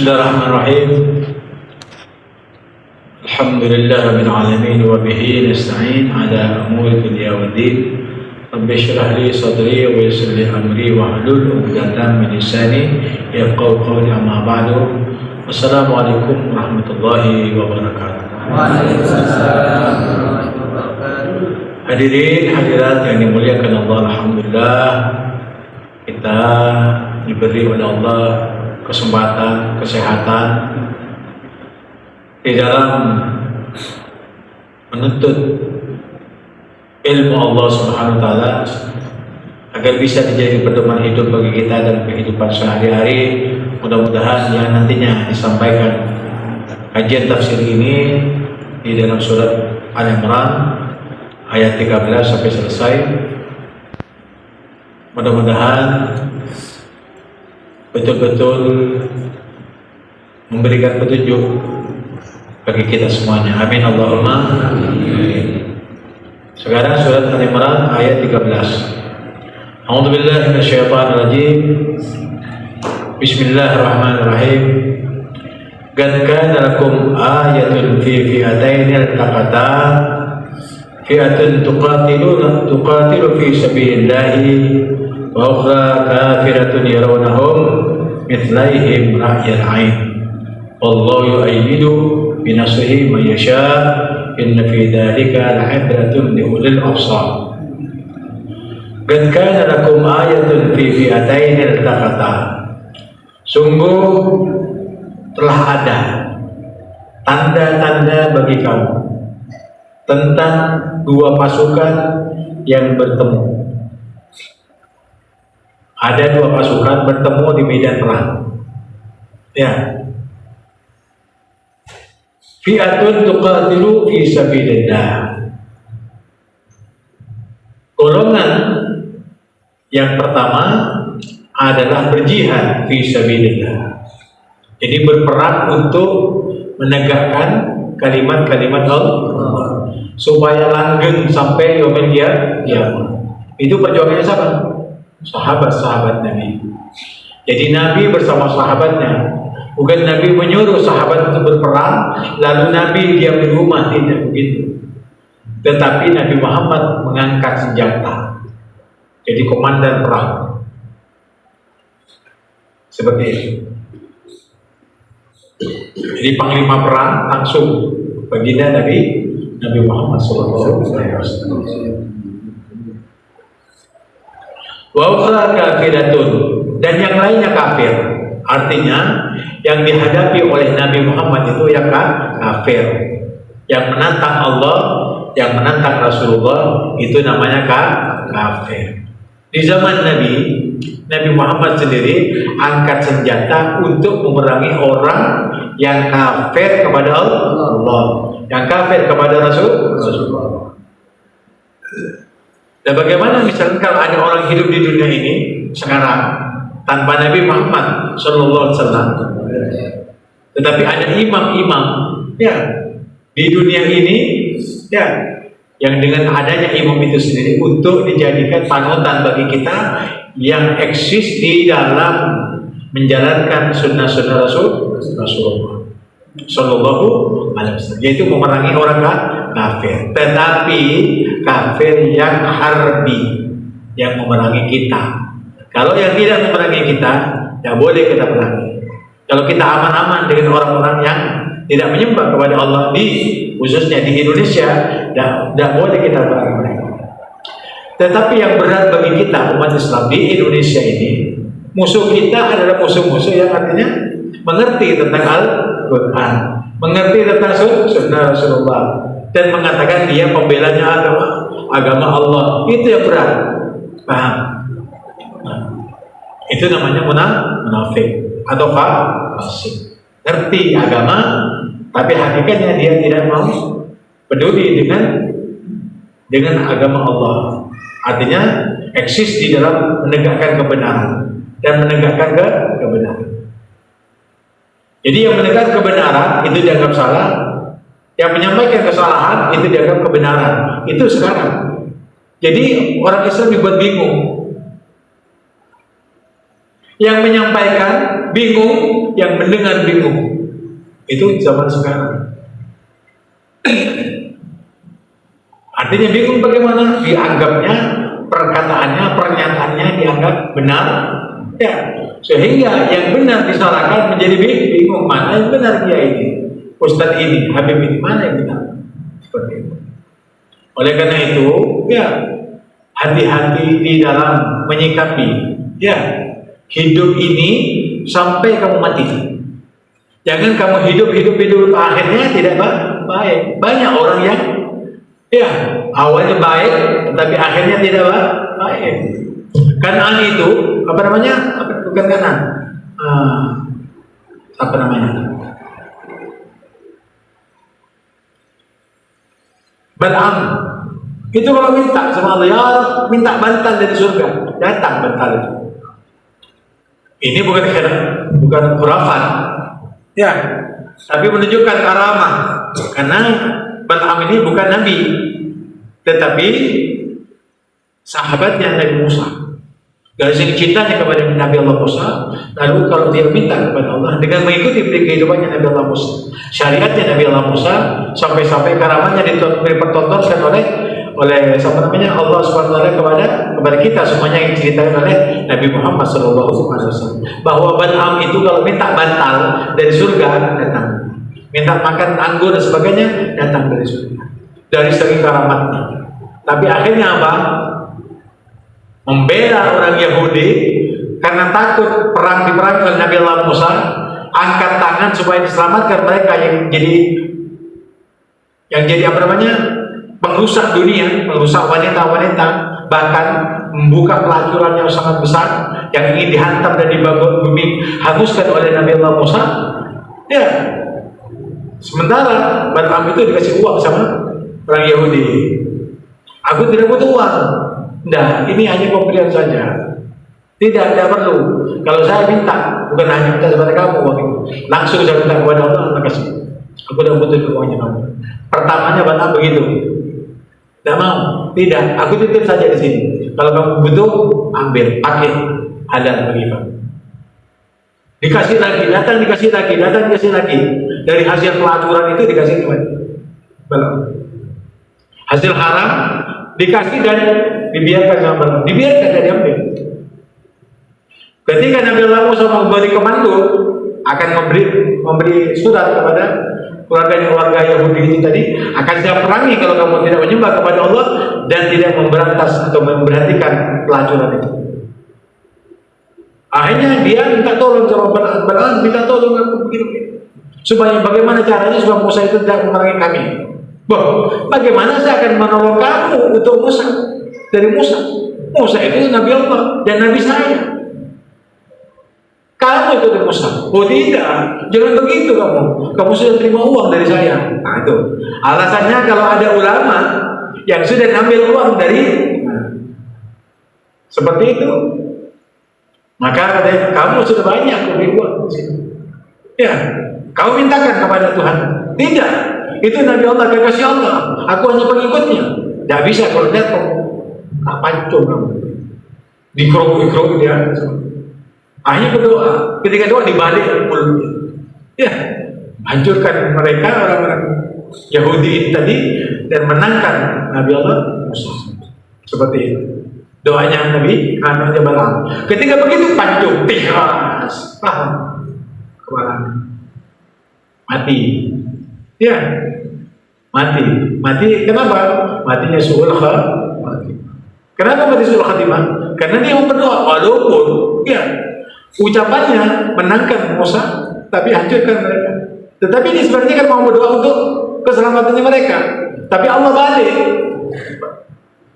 Bismillahirrahmanirrahim. Alhamdulillah rabbil alamin wa bihi nasta'in ala umuri dunya waddin. Rabbi shrah li sadri wa yassir li amri wa hlul 'uqdatam min lisani yafqahu qawli, amma ba'du. Assalamualaikum warahmatullahi wabarakatuh. Waalaikumsalam. Hadirin hadirat yang dimuliakan Allah, alhamdulillah kita diberi oleh Allah kesempatan, kesehatan di dalam menuntut ilmu Allah Subhanahu wa taala agar bisa menjadi pedoman hidup bagi kita dalam kehidupan sehari-hari. Mudah-mudahan yang nantinya disampaikan kajian tafsir ini di dalam surat Al-Imran ayat 13 sampai selesai, mudah-mudahan betul-betul memberikan petunjuk bagi kita semuanya. Amin Allahumma amin. Sekarang surat Al-Imran ayat 13. A'udzubillahi minasyaitonirrajim. Bismillahirrahmanirrahim. Qad kana lakum ayatun fi fi'atayn iltaqata, fi'atun tuqatilu fi sabilillahi wa ukhra kafiratun yarawnahum mithlaihim ra'yal 'ain wallahu yu'ayyidu bi nasrihi man yasha inna fi dzalika la'ibratun li ulil absar. Qad kana lakum ayatun fi fi'atayn iltaqata, sungguh telah ada tanda-tanda bagi kamu tentang dua pasukan yang bertemu. Ada dua pasukan bertemu di medan perang. Ya. Fi'atun tuqatilu fi sabilillah. Golongan yang pertama adalah berjihad fi sabilillah. Jadi berperang untuk menegakkan kalimat-kalimat Allah supaya langgeng sampai yaumil qiyamah. Itu perjuangannya siapa? Sahabat-sahabat Nabi. Jadi Nabi bersama sahabatnya, bukan Nabi menyuruh sahabat untuk berperang lalu Nabi diam di rumah, tidak begitu. Tetapi Nabi Muhammad mengangkat senjata, jadi komandan perang. Seperti itu. Jadi panglima perang langsung baginda Nabi Muhammad SAW. Wa ukhra kafiratun, dan yang lainnya kafir. Artinya yang dihadapi oleh Nabi Muhammad itu yang kafir, yang menantang Allah, yang menantang Rasulullah, itu namanya kafir. Di zaman Nabi Muhammad sendiri angkat senjata untuk memerangi orang yang kafir kepada Allah, yang kafir kepada Rasulullah. Dan bagaimana misalnya kalau ada orang hidup di dunia ini sekarang tanpa Nabi Muhammad Sallallahu Alaihi Wasallam, tetapi ada imam-imam ya di dunia ini ya yang dengan adanya imam itu sendiri untuk dijadikan panutan bagi kita yang eksis di dalam menjalankan sunnah-sunnah Rasulullah Sallallahu Alaihi Wasallam, yaitu memerangi orang kafir, tetapi kafir yang harbi, yang memerangi kita. Kalau yang tidak memerangi kita, tidak boleh kita perangi. Kalau kita aman-aman dengan orang-orang yang tidak menyembah kepada Allah, khususnya di Indonesia, tidak boleh kita perangi mereka. Tetapi yang berat bagi kita umat Islam di Indonesia ini, musuh kita adalah musuh-musuh yang artinya mengerti tentang Al-Quran, mengerti tentang sunnah Rasulullah, dan mengatakan dia pembelanya agama Allah. Itu yang berat. Paham? Itu namanya munafik atau fasik. Ngerti agama, tapi hakikatnya dia tidak mau peduli dengan agama Allah. Artinya eksis di dalam menegakkan kebenaran dan menegakkan kebenaran. Jadi yang menegakkan kebenaran itu dianggap salah, yang menyampaikan kesalahan itu dianggap kebenaran. Itu sekarang. Jadi orang Islam dibuat bingung. Yang menyampaikan bingung, yang mendengar bingung. Itu zaman sekarang. Artinya bingung bagaimana? Dianggapnya perkataannya, pernyataannya dianggap benar, ya. Sehingga yang benar disalahkan menjadi bingung, mana yang benar dia ini, Ustadz ini, Habib ini, mana yang benar? Seperti itu. Oleh karena itu, ya, hati-hati di dalam menyikapi, ya, hidup ini sampai kamu mati. Jangan kamu hidup akhirnya tidak baik. Banyak orang yang, ya, awalnya baik, tapi akhirnya tidak baik. Kanan itu apa namanya? Bukan kanan. Apa namanya? Bal'am. Itu kalau minta sama Allah, ya Allah, minta bantal dari surga, datang bantal itu. Ini bukan khurafat, ya, tapi menunjukkan karamah. Karena Bal'am ini bukan nabi, tetapi sahabatnya Nabi Musa. Dari segi cintanya kepada Nabi Allah Musa, lalu kalau dia minta kepada Allah dengan mengikuti kehidupannya Nabi Allah Musa, syariatnya Nabi Allah Musa, sampai-sampai karamahnya dipertontonkan oleh siapa namanya, Allah Subhanahu wa taala kepada kita semuanya, yang diceritakan oleh Nabi Muhammad SAW, bahwa Bal'am itu kalau minta bantal dari surga datang, minta makan anggur dan sebagainya datang dari surga, dari segi karamatnya. Tapi akhirnya apa? Membela orang Yahudi karena takut diperangi oleh Nabi Allah Musa, angkat tangan supaya diselamatkan mereka yang jadi apa namanya, pengrusak dunia, pengrusak wanita-wanita, bahkan membuka pelacuran yang sangat besar yang ingin dihantam dan bumi hanguskan oleh Nabi Allah Musa. Ya, sementara Bal'am itu dikasih uang sama orang Yahudi. Aku tidak butuh uang. Nah, ini hanya pemberian saja. Tidak perlu. Kalau saya minta, bukan hanya minta kepada kamu uang itu, langsung saya minta kepada Allah, Allah kasih. Aku tidak butuh uangnya kamu. Pertamanya Bal'am begitu. Tidak mau. Tidak. Aku titip saja di sini. Kalau kamu butuh, ambil, pakai, halal bagi kamu. Dikasih lagi, datang dikasih lagi. Dari hasil pelaturan itu dikasih kembali. Bal'am. Hasil haram dikasih dan dibiarkan sama Bal'am. Dibiarkan dan diambil. Ketika Nabi Allah Musa memberi komando akan memberi surat kepada keluarga Yahudi itu tadi, akan saya perangi kalau kamu tidak menyembah kepada Allah dan tidak memberantas atau memberhentikan pelacuran itu. Akhirnya dia minta tolong sama Bal'am, minta tolong aku begini, supaya bagaimana caranya supaya Musa itu tidak memerangi kami. Bagaimana saya akan menolong kamu untuk Musa dari Musa? Musa itu Nabi Allah dan Nabi saya. Kamu itu dari Musa. Oh tidak, jangan begitu kamu. Kamu sudah terima uang dari saya. Nah itu alasannya. Kalau ada ulama yang sudah ambil uang dari seperti itu, maka katanya kamu sudah banyak beri uang. Ya, kamu mintakan kepada Tuhan. Tidak. Itu Nabi Allah, kekasih Allah. Aku hanya pengikutnya. Tidak bisa kalau lihat kamu pancung kamu. Dikeruk dia. Akhirnya berdoa. Ketika doa dibalik mulutnya. Ya, hancurkan mereka orang-orang Yahudi tadi dan menangkan Nabi Allah Musa. Seperti itu. Doanya Nabi, anaknya Bal'am. Ketika begitu pancung, tihas, paham? Kepalanya mati. Ya, mati. Kenapa? Matinya su'ul khatimah. Kenapa mati su'ul khatimah? Karena dia mau berdoa, walaupun ya ucapannya menangkan Musa, tapi hancurkan mereka. Tetapi ini sebenarnya kan mau berdoa untuk keselamatannya mereka. Tapi Allah balik.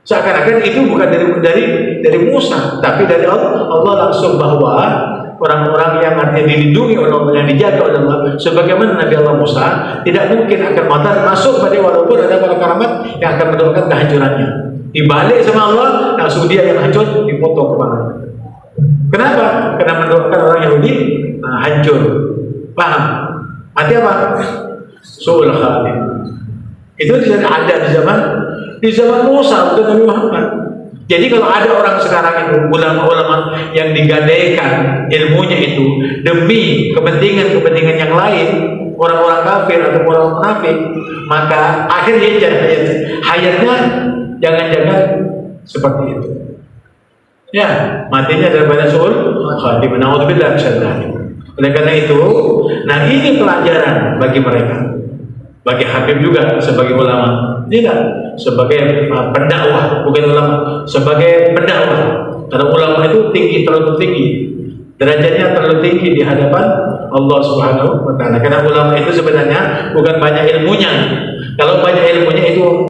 Seakan-akan itu bukan dari Musa, tapi dari Allah. Allah langsung bahwa orang-orang yang artinya dilindungi oleh Allah, yang dijaga oleh Allah, sebagaimana Nabi Allah Musa, tidak mungkin akan masuk pada, walaupun ada para keramat yang akan mendoakan kehancurannya. Dibalik sama Allah, langsung dia yang hancur, dipotong kepalanya. Kenapa? Karena mendoakan orang Yahudi hancur. Paham? Mati apa? Su'ul khatimah. Itu tidak ada di zaman Musa, bukan Nabi Muhammad. Jadi kalau ada orang sekarang itu, ulama-ulama yang digadaikan ilmunya itu demi kepentingan-kepentingan yang lain, orang-orang kafir atau orang munafik, maka akhirnya hayatnya jangan-jangan seperti itu. Ya, matinya daripada suul khatimah. Naudzubillah min dzalik. Oleh karena itu, nah ini pelajaran bagi mereka, bagi Habib juga sebagai ulama, tidak sebagai pendakwah, bukan ulama, sebagai pendakwah. Karena ulama itu tinggi, terlalu tinggi, derajatnya terlalu tinggi di hadapan Allah Subhanahu wa Ta'ala. Karena ulama itu sebenarnya bukan banyak ilmunya. Kalau banyak ilmunya itu